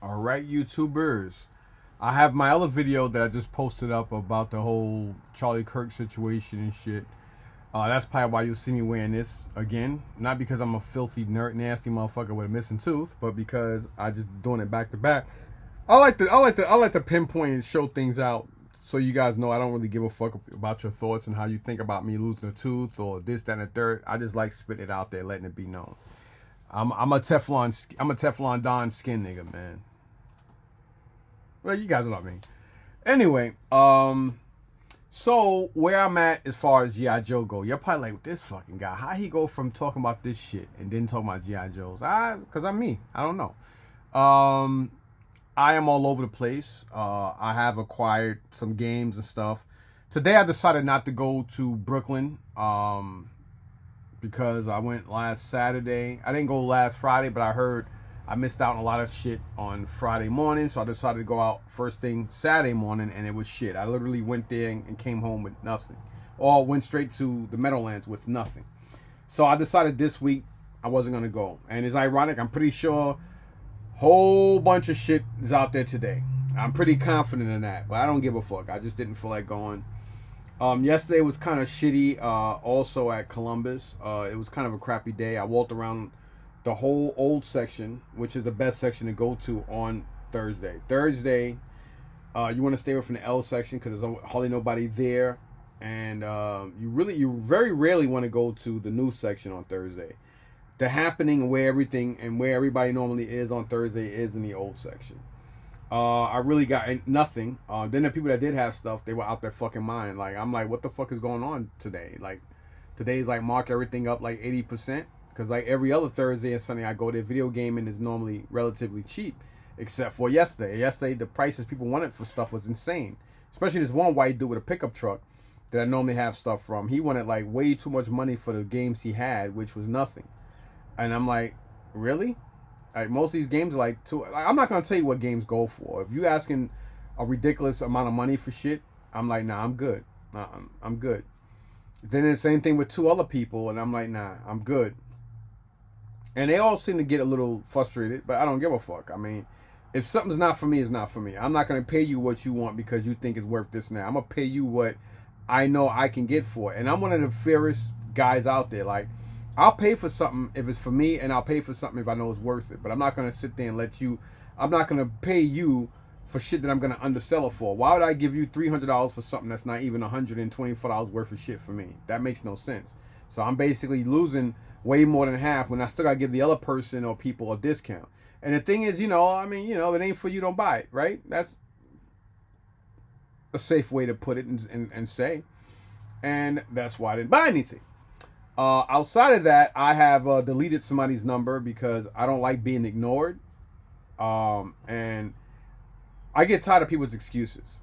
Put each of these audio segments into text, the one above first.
All right, YouTubers. I have my other video that I just posted up about the whole Charlie Kirk situation and shit. That's probably why you'll see me wearing this again. Not because I'm a filthy, nasty motherfucker with a missing tooth, but because I just doing it back to back. I like to pinpoint and show things out so you guys know I don't really give a fuck about your thoughts and how you think about me losing a tooth or this, that, and the third. I just like spitting it out there, letting it be known. I'm a Teflon Don skin nigga, man. Well, you guys know what I mean. Anyway, so where I'm at as far as G.I. Joe go, you're probably like, this fucking guy, how he go from talking about this shit and then talking about G.I. Joes? Because I'm me. I don't know. I am all over the place. I have acquired some games and stuff. Today I decided not to go to Brooklyn because I went last Saturday. I didn't go last Friday, but I heard I missed out on a lot of shit on Friday morning, so I decided to go out first thing Saturday morning, and it was shit. I literally went there and came home with nothing. Or went straight to the Meadowlands with nothing. So I decided this week I wasn't going to go. And it's ironic, I'm pretty sure whole bunch of shit is out there today. I'm pretty confident in that, but I don't give a fuck. I just didn't feel like going. Yesterday was kind of shitty, also at Columbus. It was kind of a crappy day. I walked around the whole old section, which is the best section to go to on Thursday. Thursday, you want to stay away from the L section because there's hardly nobody there, and you very rarely want to go to the new section on Thursday. The happening where everybody normally is on Thursday is in the old section. I really got nothing. Then the people that did have stuff, they were out their fucking mind. Like, I'm like, what the fuck is going on today? Like, today's like mark everything up like 80%. Because like every other Thursday and Sunday I go there, video gaming is normally relatively cheap. Except for yesterday. Yesterday, the prices people wanted for stuff was insane. Especially this one white dude with a pickup truck that I normally have stuff from. He wanted like way too much money for the games he had, which was nothing. And I'm like, really? Like, most of these games are like I'm not going to tell you what games go for. If you asking a ridiculous amount of money for shit, I'm like, nah, I'm good. I'm good. Then the same thing with two other people, and I'm like, nah, I'm good. And they all seem to get a little frustrated, but I don't give a fuck. I mean, if something's not for me, it's not for me. I'm not going to pay you what you want because you think it's worth this now. I'm going to pay you what I know I can get for it. And I'm one of the fairest guys out there. Like, I'll pay for something if it's for me, and I'll pay for something if I know it's worth it. But I'm not going to sit there and I'm not going to pay you for shit that I'm going to undersell it for. Why would I give you $300 for something that's not even $124 worth of shit for me? That makes no sense. So I'm basically losing way more than half when I still gotta give the other person or people a discount. And the thing is, if it ain't for you, don't buy it, right? That's a safe way to put it and say. And that's why I didn't buy anything. Outside of that, I have deleted somebody's number because I don't like being ignored. And I get tired of people's excuses.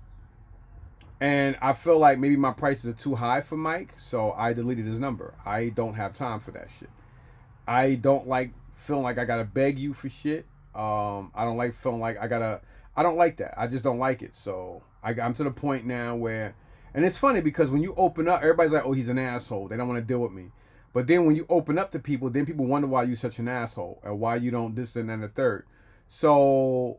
And I feel like maybe my prices are too high for Mike, so I deleted his number. I don't have time for that shit. I don't like feeling like I gotta beg you for shit. I don't like feeling like I don't like that. I just don't like it. So I'm to the point now where, and it's funny because when you open up, everybody's like, oh, he's an asshole. They don't want to deal with me. But then when you open up to people, then people wonder why you're such an asshole or why you don't this and the third. So,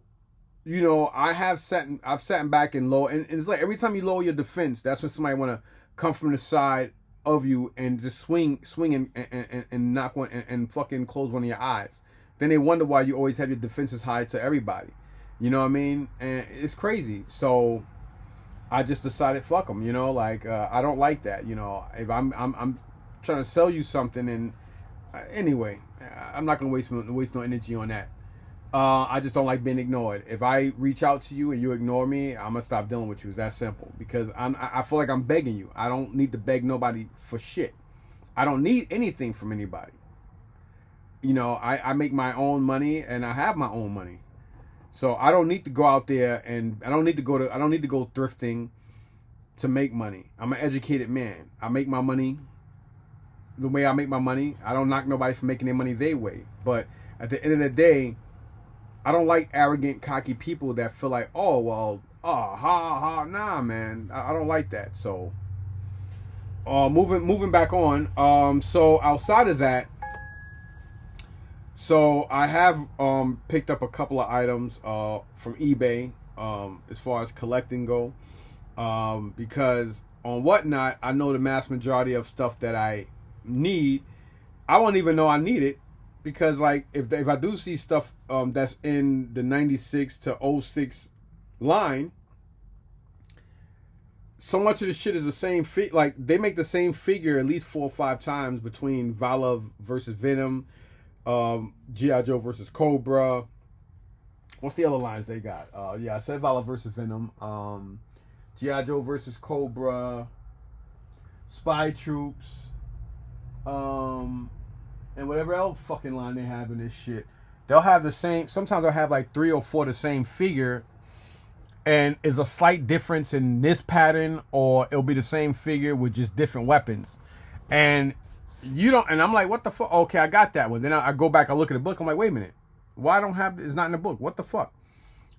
I've sat back and low, and it's like every time you lower your defense, that's when somebody want to come from the side of you and just swing and knock one and fucking close one of your eyes. Then they wonder why you always have your defenses high to everybody. You know what I mean? And it's crazy. So I just decided, fuck them. I don't like that. If I'm trying to sell you something, and anyway, I'm not gonna waste no energy on that. I just don't like being ignored. If I reach out to you and you ignore me, I'm gonna stop dealing with you. It's that simple. Because I feel like I'm begging you. I don't need to beg nobody for shit. I don't need anything from anybody. I make my own money and I have my own money. So I don't need to go out there and I don't need to go thrifting to make money. I'm an educated man. I make my money the way I make my money. I don't knock nobody for making their money their way. But at the end of the day, I don't like arrogant, cocky people that feel like, nah, man. I don't like that. So, moving back on. So outside of that, So I have picked up a couple of items from eBay as far as collecting go, because on Whatnot I know the mass majority of stuff that I need, I won't even know I need it, because like if I do see stuff that's in the 96 to '06 line, so much of the shit is the same like they make the same figure at least 4 or 5 times between Vala versus Venom, G.I. Joe versus Cobra. What's the other lines they got? Yeah, I said Vala versus Venom, G.I. Joe versus Cobra, Spy Troops, and whatever else fucking line they have in this shit. They'll have the same, sometimes they'll have like 3 or 4 the same figure, and is a slight difference in this pattern, or it'll be the same figure with just different weapons. And you don't, and I'm like, what the fuck? Okay, I got that one. Then I go back, I look at the book, I'm like, wait a minute, why I don't have, it's not in the book, what the fuck?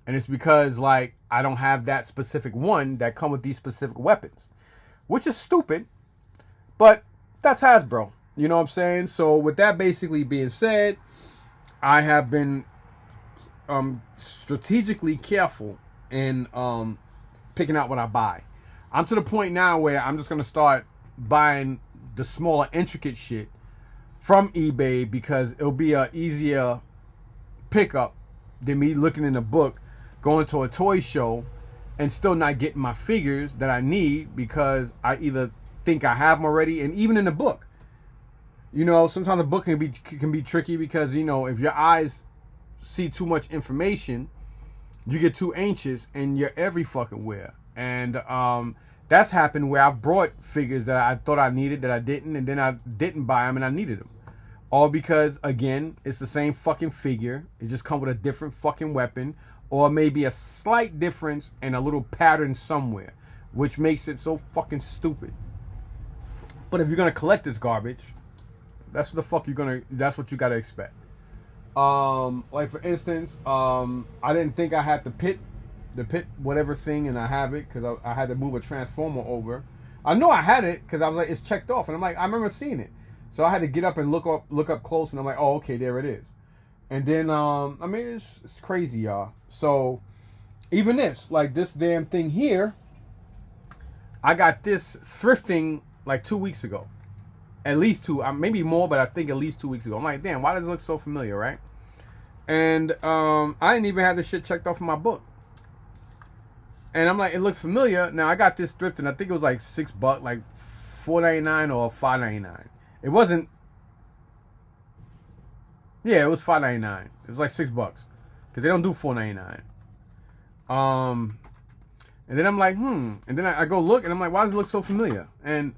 And it's because like I don't have that specific one that come with these specific weapons, which is stupid, but that's Hasbro, you know what I'm saying? So with that basically being said, I have been strategically careful in picking out what I buy. I'm to the point now where I'm just gonna start buying the smaller intricate shit from eBay, because it'll be a easier pickup than me looking in a book, going to a toy show, and still not getting my figures that I need because I either think I have them already. And even in the book, you know, sometimes the book can be tricky, because you know if your eyes see too much information, you get too anxious and you're every fucking where. And that's happened where I've brought figures that I thought I needed that I didn't, and then I didn't buy them and I needed them. All because, again, it's the same fucking figure. It just comes with a different fucking weapon, or maybe a slight difference and a little pattern somewhere, which makes it so fucking stupid. But if you're gonna collect this garbage, that's what the fuck that's what you gotta expect. Like for instance, I didn't think I had the pit whatever thing, and I have it because I had to move a transformer over. I know I had it because I was like, it's checked off, and I'm like, I remember seeing it, so I had to get up and look up close, and I'm like, oh, okay, there it is. And then I mean, it's crazy, y'all. So even this, like this damn thing here, I got this thrifting like 2 weeks ago. At least 2, maybe more, but I think at least 2 weeks ago. I'm like, damn, why does it look so familiar, right? And I didn't even have this shit checked off in my book. And I'm like, it looks familiar. Now I got this thrifting. I think it was like $6, like $4.99 or $5.99. It wasn't. Yeah, it was $5.99. It was like $6 because they don't do $4.99. And then I'm like, And then I go look, and I'm like, why does it look so familiar? And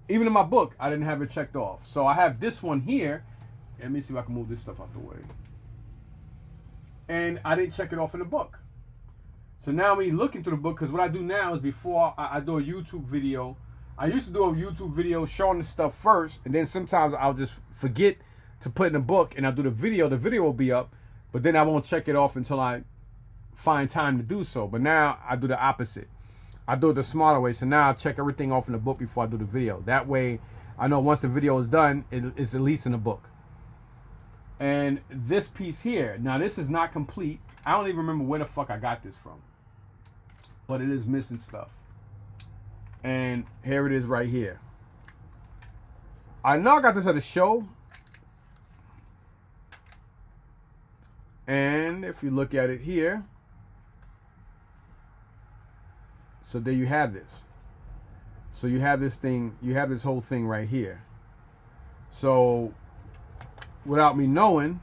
even in my book, I didn't have it checked off. So I have this one here. Let me see if I can move this stuff out the way. And I didn't check it off in the book. So now when you look into the book, because what I do now is before I do a YouTube video, I used to do a YouTube video showing the stuff first, and then sometimes I'll just forget to put in the book, and I'll do the video. The video will be up, but then I won't check it off until I find time to do so. But now I do the opposite. I do it the smarter way. So now I check everything off in the book before I do the video. That way, I know once the video is done, it's at least in the book. And this piece here, now this is not complete. I don't even remember where the fuck I got this from. But it is missing stuff. And here it is right here. I know I got this at a show. And if you look at it here, so there you have this. So you have this thing, you have this whole thing right here. So without me knowing,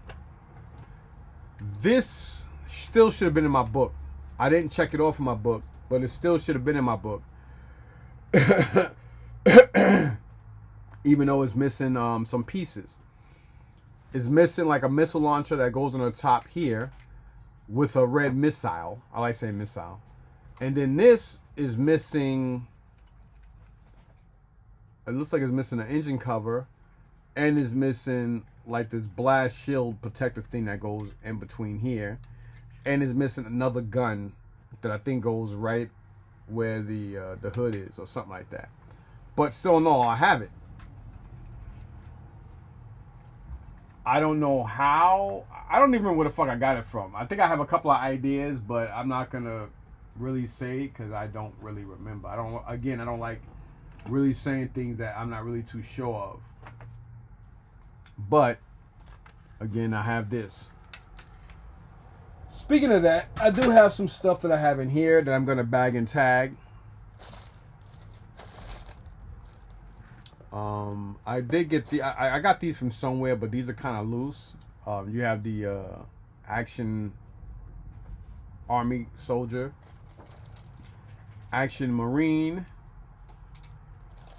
this still should have been in my book. I didn't check it off in my book, but it still should have been in my book. Even though it's missing some pieces. It's missing like a missile launcher that goes on the top here with a red missile. I like saying missile. And then this is missing, it looks like it's missing an engine cover, and is missing like this blast shield protective thing that goes in between here, and is missing another gun that I think goes right where the hood is or something like that. But still, no, I have it. I don't know how. I don't even remember where the fuck I got it from. I think I have a couple of ideas, but I'm not gonna really say it because I don't really remember. I don't like really saying things that I'm not really too sure of. But again, I have this. Speaking of that, I do have some stuff that I have in here that I'm gonna bag and tag. I did get I got these from somewhere, but these are kind of loose. You have the Action Army Soldier, Action Marine,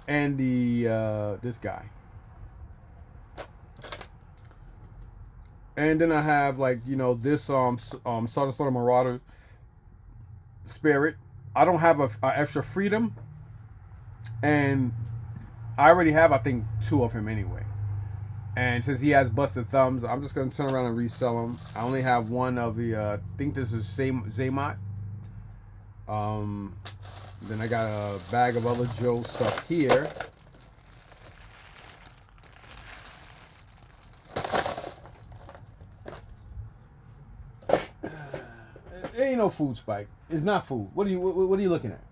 and the this guy. And then I have like, you know, this Sort of Marauder Spirit. I don't have a extra Freedom, and I already have, I think, 2 of him anyway. And since he has busted thumbs, I'm just going to turn around and resell him. I only have one of the, I think this is Zaymot. Then I got a bag of other Joe stuff here. It ain't no food, Spike. It's not food. What are you looking at?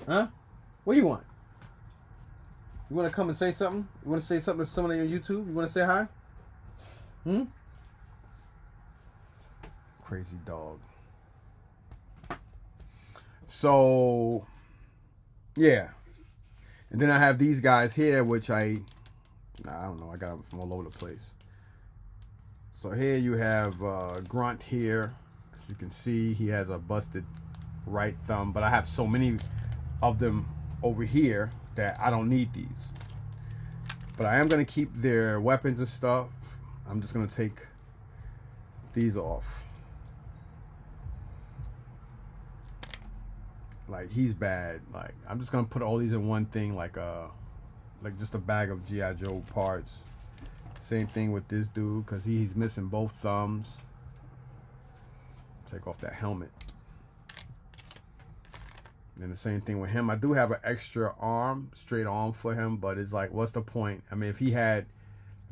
Huh? What do you want? You want to come and say something? You want to say something to somebody on YouTube? You want to say hi? Crazy dog. So, yeah. And then I have these guys here, which I don't know. I got them from all over the place. So here you have Grunt here. As you can see, he has a busted right thumb. But I have so many of them over here that I don't need these. But I am going to keep their weapons and stuff. I'm just going to take these off. Like, he's bad. Like, I'm just going to put all these in one thing, like just a bag of G.I. Joe parts. Same thing with this dude, because he's missing both thumbs. Take off that helmet. And the same thing with him. I do have an extra arm, straight arm for him, but it's like, what's the point? I mean, if he had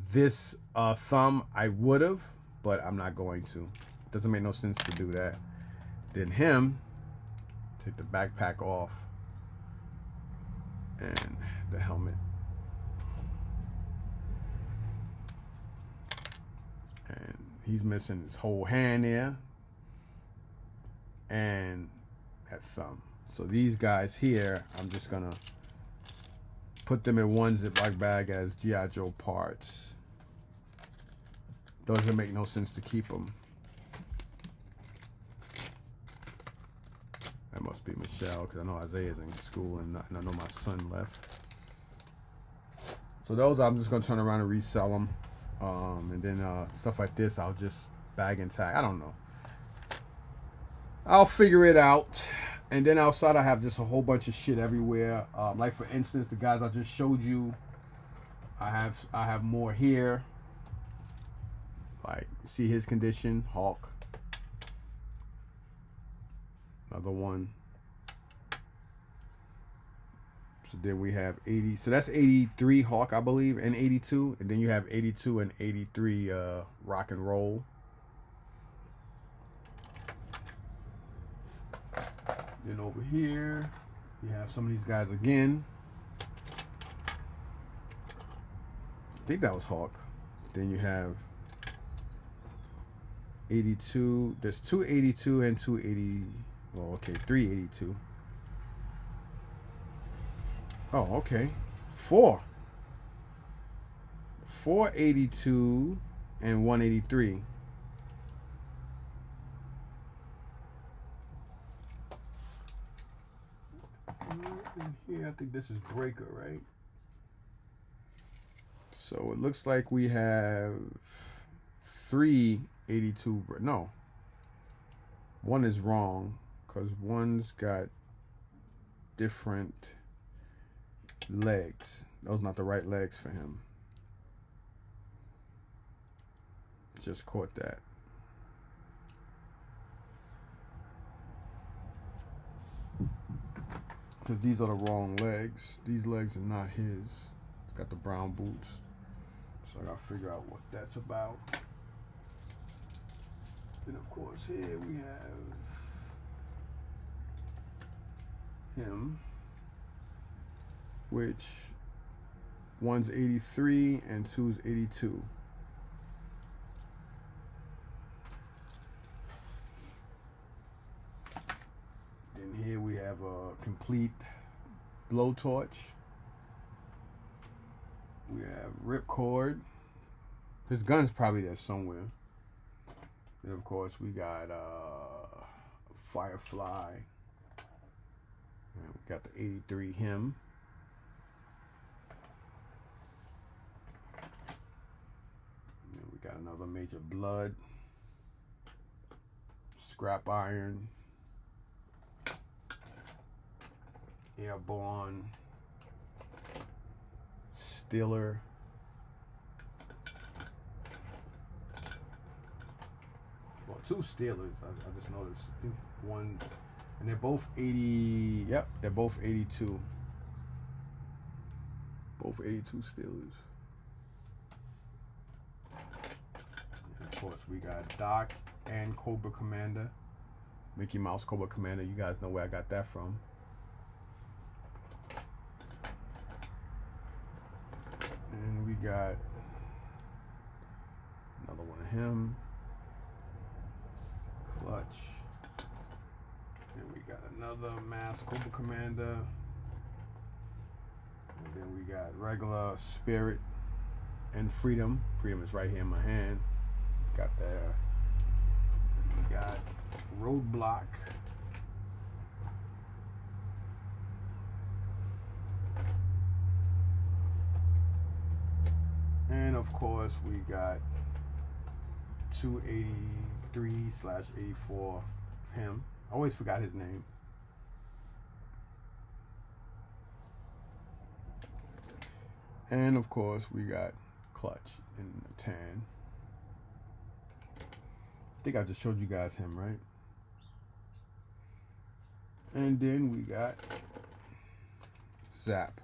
this thumb, I would have, but I'm not going to. Doesn't make no sense to do that. Then him, take the backpack off and the helmet. And he's missing his whole hand there and that thumb. So these guys here, I'm just gonna put them in one Ziploc bag as G.I. Joe parts. Doesn't make no sense to keep them. That must be Michelle, because I know Isaiah's in school and I know my son left. So those I'm just gonna turn around and resell them. And then stuff like this, I'll just bag and tag. I don't know. I'll figure it out. And then outside, I have just a whole bunch of shit everywhere. Like for instance, the guys I just showed you. I have more here. Like, see his condition, Hulk. Another one. So then we have 80. So that's 83 Hulk, I believe, and 82. And then you have 82 and 83 Rock and Roll. Then over here, you have some of these guys again. I think that was Hawk. Then you have 82. There's 282 and 280. Well, okay, 382. Oh, okay. 482 and 183. Here, I think this is Breaker, right? So it looks like we have 382. No, one is wrong because one's got different legs. Those not the right legs for him. Just caught that. Because these are the wrong legs. These legs are not his. He's got the brown boots. So So I gotta figure out what that's about. And of course here we have him, which one's 83 and two's 82. Then here we have a complete blowtorch. We have ripcord. His gun's probably there somewhere. And of course we got Firefly. And we got the 83 him. And then we got another Major Blood. Scrap Iron. Airborne. Steeler. Well, two Steelers. I just noticed. I think one, and they're both 80. Yep, they're both 82. Both 82 Steelers. And of course, we got Doc and Cobra Commander. Mickey Mouse Cobra Commander. You guys know where I got that from. And we got another one of him. Clutch. And we got another Mask Cobra Commander. And then we got regular Spirit and Freedom. Freedom is right here in my hand. Got there. We got Roadblock. And of course we got 283/84 him. I always forgot his name. And of course we got Clutch in the tan. I think I just showed you guys him, right? And then we got Zap.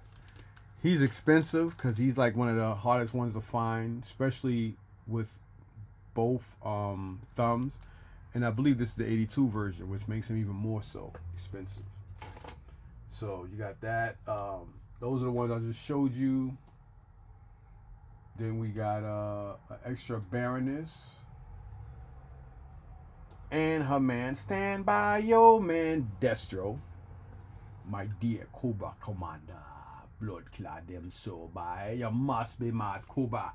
He's expensive because he's like one of the hardest ones to find, especially with both thumbs. And I believe this is the 82 version, which makes him even more so expensive. So you got that. Those are the ones I just showed you. Then we got an extra Baroness. And her man, Stand By Your Man, Destro. My dear Cobra Commander. Blood clad them so by. You must be mad, Cobra.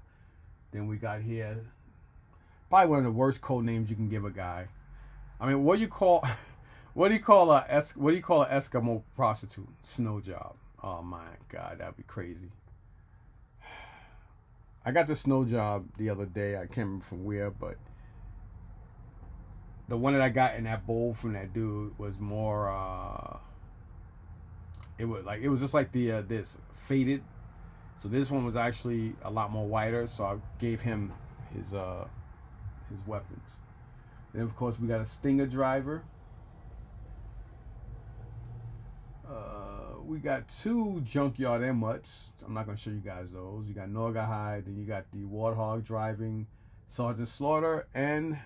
Then we got here probably one of the worst code names you can give a guy. I mean, what do you call a Eskimo prostitute? Snow job. Oh my God, that'd be crazy. I got the snow job the other day. I can't remember from where, but the one that I got in that bowl from that dude was more. It was just like the this faded. So this one was actually a lot more whiter. So I gave him his weapons. Then of course we got a Stinger driver. We got two Junkyard Emmuts. I'm not gonna show you guys those. You got Norgahide, then you got the Warthog driving Sergeant Slaughter and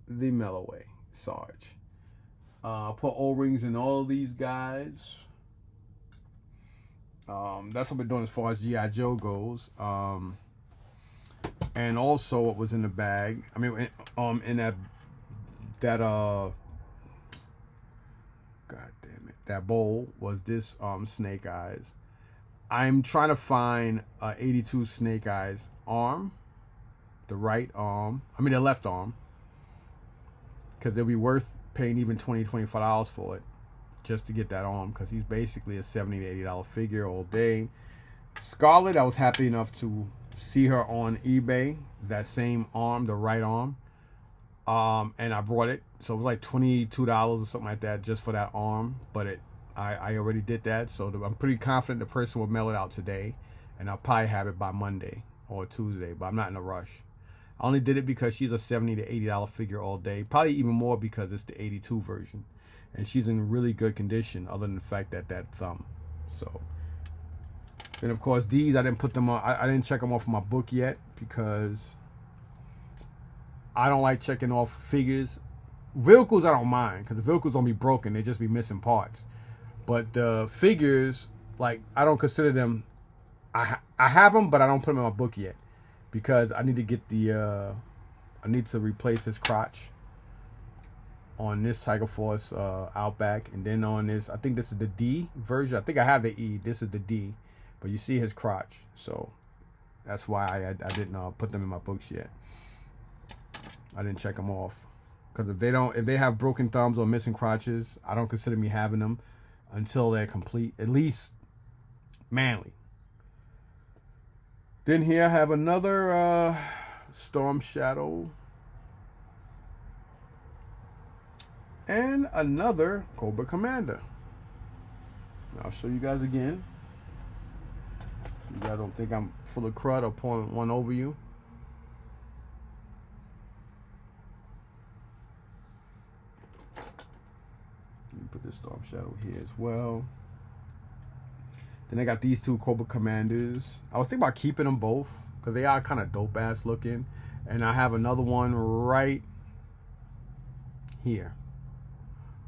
the Melloway Sarge. Put O-rings in all of these guys. That's what we're doing as far as G.I. Joe goes. And also what was in the bag. I mean, in that God damn it, that bowl was this Snake Eyes. I'm trying to find 82 Snake Eyes arm, the right arm. I mean the left arm, because it'll be worth paying even $20-$25 for it just to get that arm, because he's basically a $70 to $80 figure all day. Scarlet, I was happy enough to see her on eBay, that same arm, the right arm, and I brought it. So it was like $22 or something like that just for that arm, but I already did that, so I'm pretty confident the person will mail it out today, and I'll probably have it by Monday or Tuesday, but I'm not in a rush. I only did it because she's a $70 to $80 figure all day, probably even more because it's the 82 version, and she's in really good condition other than the fact that thumb. So Then of course these I didn't put them on. I didn't check them off my book yet because I don't like checking off figures. Vehicles I don't mind because the vehicles don't be broken; they just be missing parts. But the figures, like I don't consider them. I have them, but I don't put them in my book yet because I need to get the. I need to replace his crotch on this Tiger Force Outback, and then on this, I think this is the D version. I think I have the E. This is the D, but you see his crotch, so that's why I didn't put them in my books yet. I didn't check them off because if they have broken thumbs or missing crotches, I don't consider me having them until they're complete, at least manly. Then here I have another Storm Shadow and another Cobra Commander. I'll show you guys again. You guys don't think I'm full of crud or pouring one over you. Let me put this Storm Shadow here as well. Then I got these two Cobra Commanders. I was thinking about keeping them both because they are kind of dope ass looking. And I have another one right here.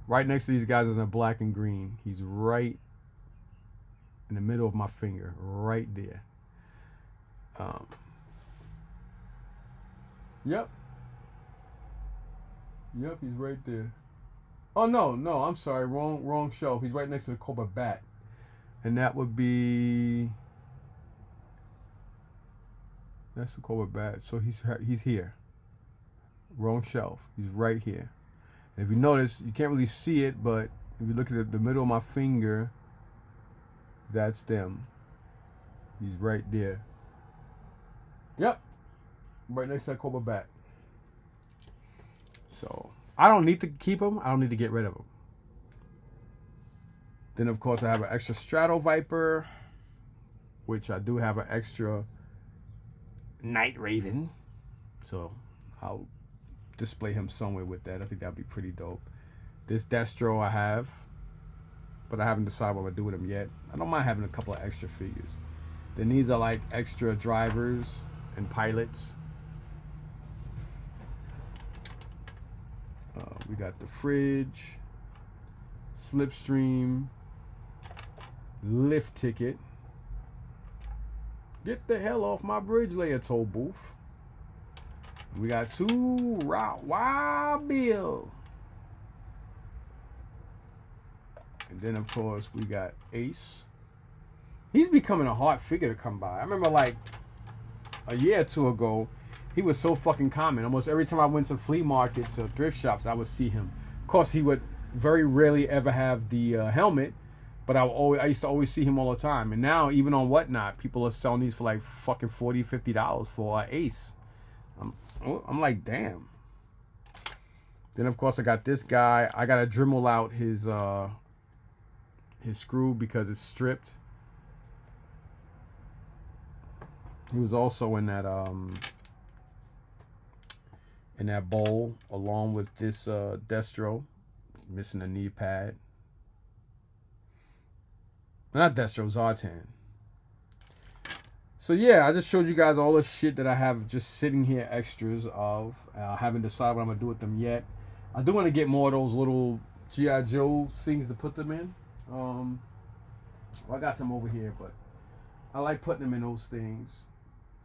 Right next to these guys is in black and green. He's right in the middle of my finger, right there. Yep, he's right there. Oh no, I'm sorry, wrong shelf. He's right next to the Cobra Bat, and that would be that's the Cobra Bat. So he's here. Wrong shelf. He's right here. And if you notice, you can't really see it, but if you look at the middle of my finger, that's them. He's right there. Yep. Right next to that Cobra Bat. So, I don't need to keep them. I don't need to get rid of them. Then, of course, I have an extra Strato Viper, which I do have an extra Night Raven. So, I'll display him somewhere with that. I think that'd be pretty dope. This Destro I have, but I haven't decided what I'm gonna do with him yet. I don't mind having a couple of extra figures. Then these are like extra drivers and pilots. We got the Fridge, Slipstream, Lift Ticket. Get the hell off my bridge layer toll booth. We got two Wild Bill. And then, of course, we got Ace. He's becoming a hard figure to come by. I remember like a year or two ago, he was so fucking common. Almost every time I went to flea markets or thrift shops, I would see him. Of course, he would very rarely ever have the helmet, but I used to always see him all the time. And now, even on Whatnot, people are selling these for like fucking $40, $50 for Ace. I'm like, damn. Then, of course, I got this guy. I got to Dremel out his screw because it's stripped. He was also in that bowl along with this Destro, missing a knee pad. Not Destro, Zartan. So yeah, I just showed you guys all the shit that I have just sitting here, extras of. I haven't decided what I'm gonna do with them yet. I do want to get more of those little G.I. Joe things to put them in. Well, I got some over here, but I like putting them in those things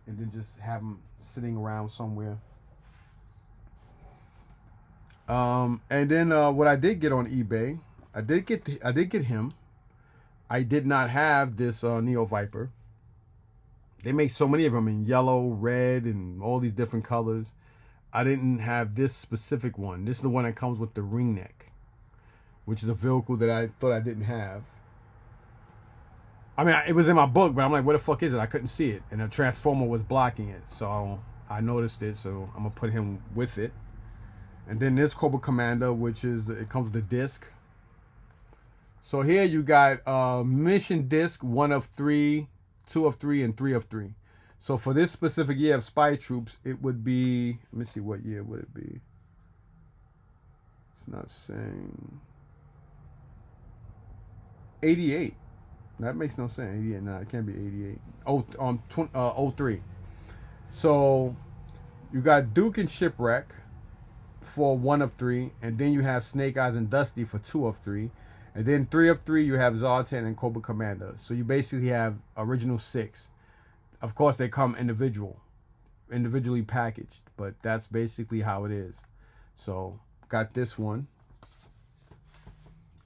and then just have them sitting around somewhere. And then what I did get on eBay, I did get him. I did not have this Neo Viper. They make so many of them in yellow, red, and all these different colors. I didn't have this specific one. This is the one that comes with the ring neck, which is a vehicle that I thought I didn't have. I mean, it was in my book, but I'm like, what the fuck is it? I couldn't see it. And a Transformer was blocking it. So I noticed it, so I'm going to put him with it. And then this Cobra Commander, which is, it comes with the disc. So here you got mission disc, 1 of 3, 2 of 3, and 3 of 3. So for this specific year of Spy Troops, it would be, let me see, what year would it be? It's not saying. 88. That makes no sense. 88, no, it can't be 88. 03. So you got Duke and Shipwreck for 1 of 3, and then you have Snake Eyes and Dusty for 2 of 3, and then 3 of 3 you have Zartan and Cobra Commander. So you basically have original 6. Of course, they come individually packaged, but that's basically how it is. So got this one.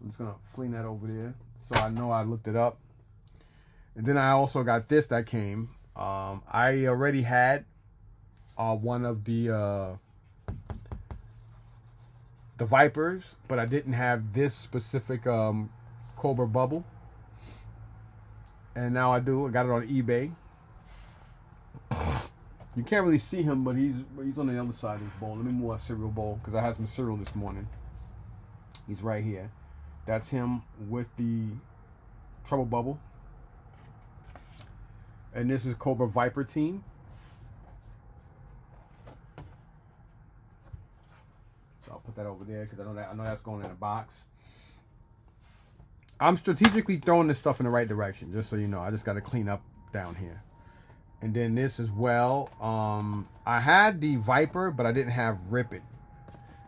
I'm just gonna fling that over there so I know I looked it up. And then I also got this that came. I already had one of the Vipers, but I didn't have this specific Cobra Bubble. And now I do. I got it on eBay. You can't really see him, but he's on the other side of this bowl. Let me move our cereal bowl because I had some cereal this morning. He's right here. That's him with the Trouble Bubble. And this is Cobra Viper Team. So I'll put that over there because I know that's going in a box. I'm strategically throwing this stuff in the right direction, just so you know. I just got to clean up down here. And then this as well. I had the Viper, but I didn't have Rip It.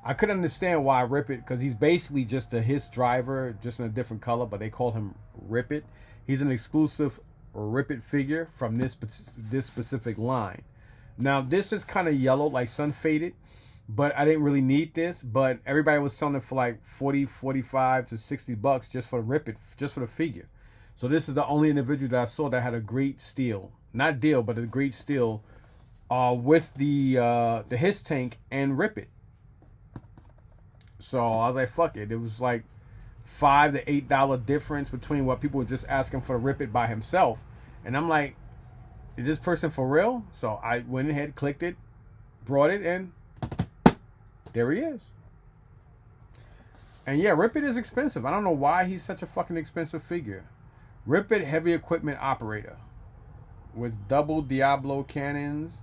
I couldn't understand why Rip It, because he's basically just a Hiss driver, just in a different color, but they call him Rip It. He's an exclusive Rip It figure from this specific line. Now, this is kind of yellow, like sun faded, but I didn't really need this, but everybody was selling it for like 40, 45 to 60 bucks just for the Rip It, just for the figure. So this is the only individual that I saw that had a great steal. Not deal, but a great steal with the Hiss tank and Rip It. So I was like, fuck it. It was like $5 to $8 difference between what people were just asking for to Rip It by himself. And I'm like, is this person for real? So I went ahead, clicked it, brought it, and there he is. And yeah, Rip It is expensive. I don't know why he's such a fucking expensive figure. Rip It heavy equipment operator with double Diablo cannons.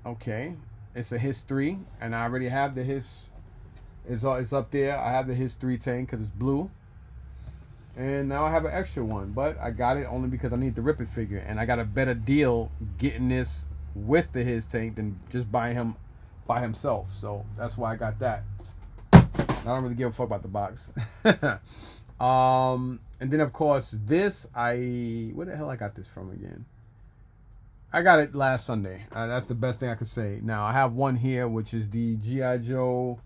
Okay. It's a Hiss 3, and I already have the Hiss. It's up there. I have the Hiss 3 tank because it's blue. And now I have an extra one, but I got it only because I need the Rip It figure, and I got a better deal getting this with the Hiss tank than just buying him by himself. So that's why I got that. I don't really give a fuck about the box. And then of course this, where the hell I got this from again? I got it last Sunday. That's the best thing I could say. Now I have one here, which is the G.I. Joe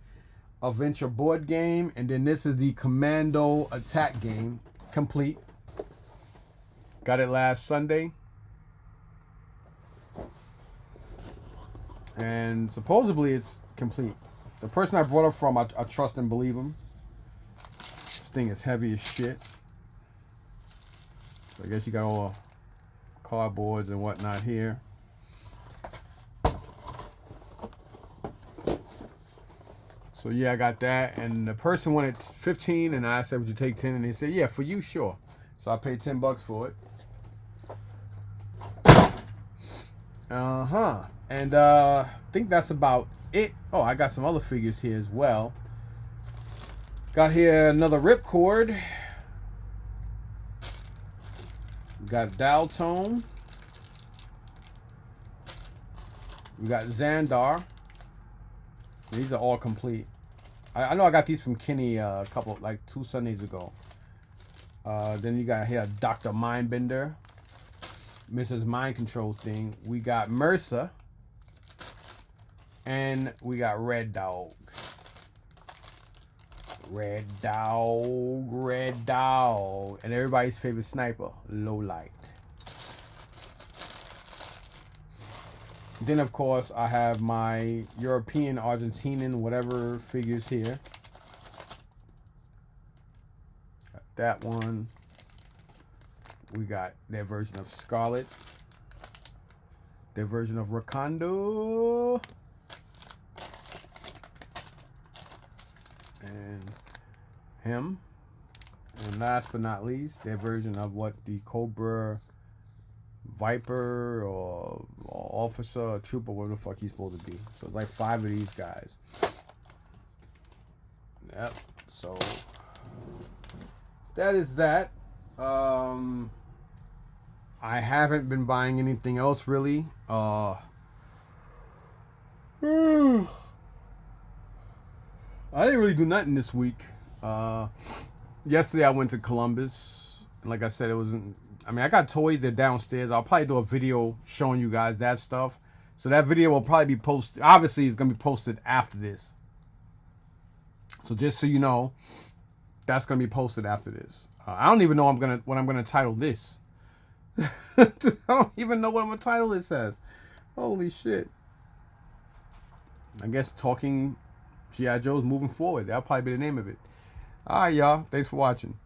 Adventure board game, and then this is the Commando Attack game, complete. Got it last Sunday. And supposedly it's complete. The person I brought it from, I trust and believe him. This thing is heavy as shit. So I guess you got all the cardboards and whatnot here. So yeah, I got that. And the person wanted 15, and I said, would you take 10? And they said, yeah, for you, sure. So I paid 10 bucks for it. And I think that's about it. Oh, I got some other figures here as well. Got here another Ripcord. We got Daltone. We got Xandar. These are all complete. I know I got these from Kenny a couple, like 2 Sundays ago. Then you got here Dr. Mindbender. Mrs. Mind Control thing. We got Mercer. And we got Red Dog. Red Dog, Red Dog. And everybody's favorite sniper, Low Light. Then, of course, I have my European, Argentinian, whatever figures here. Got that one. We got their version of Scarlet. Their version of Rakondo. And him. And last but not least, their version of what the Cobra Viper or Officer or Trooper, whatever the fuck he's supposed to be. So it's like 5 of these guys. Yep. So that is that. I haven't been buying anything else really. I didn't really do nothing this week. Yesterday I went to Columbus. Like I said, it wasn't. I mean, I got toys. They're downstairs. I'll probably do a video showing you guys that stuff. So that video will probably be posted. Obviously, it's gonna be posted after this. So just so you know, that's gonna be posted after this. I don't even know what I'm gonna title this. I don't even know what I'm gonna title this as. Holy shit! I guess talking G.I. Joe's moving forward. That'll probably be the name of it. All right, y'all. Thanks for watching.